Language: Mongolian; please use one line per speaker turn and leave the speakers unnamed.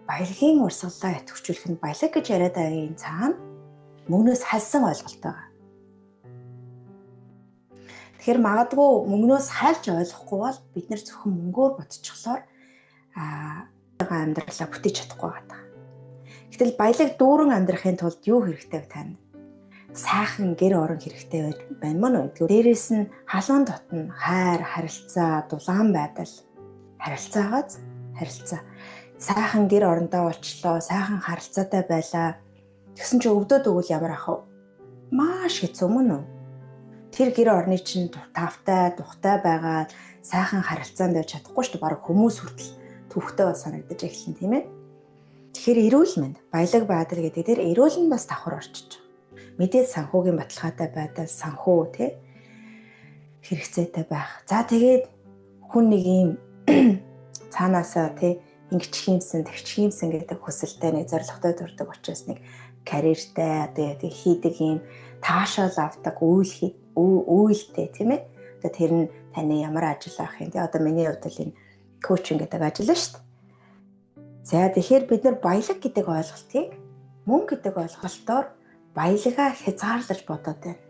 баялагын урсгалаа идэвхжүүлэх нь баялаг гэж яриад байгаагийн цаана мөнгнөөс хальсан ойлголт байгаа. Тэгэхээр магадгүй мөнгнөөс хальж ойлгохгүй бол бид нэр зөвхөн мөнгөөр бодчихлоор амьдралаа бүтээж чадахгүй байгаа. Гэтэл баялаг дүүрэн амьдрахын тулд юу хэрэгтэй вэ танд? Сайхан гэр орон хэрэгтэй байна мөн үү? Дээрээс нь халуун дотн хайр, харилцаа, дулаан байдал, харилцаа. Сайхан гэр орондоо болчлоо, сайхан харилцаатай байлаа. Тэгсэн чинь өвдөд өгвөл ямар ах вэ? Маш хэцүү мөн үү? Тэр гэр орны чинь тавтай, тухтай байгаа, сайхан харилцаанд байж чадахгүй шүү дээ. Бараг хүмүүс хүртэл төвхтэй бас санагдаж эхэлнэ, тийм ээ? Тэгэхээр эрүүл мэнд, баялаг байдал гэдэг дээр эрүүл нь бас давхар орчиж байгаа. Мэдээд санхүүгийн баталгаатай байдал, санхүү тий хэрэгцээтэй байх. За тэгээд хүн нэг юм цаанаасаа тий ингэчих юмсан, тэгчих юмсан гэдэг хүсэлтэй нэг зоригтой төрдөг учраас нэг карьертэй тэгээд хийдэг юм таашаал авдаг үйлдэлтэй тийм ээ. Одоо тэр нь таны ямар ажил авах юм тий. Одоо миний хувьд л энэ коучинг гэдэг ажил шүү дээ. За тэгэхээр бид нар баялаг гэдэг ойлголтыг мөнгө гэдэг ойлголтоор баялагаа хязгаарлаж бодоод байна.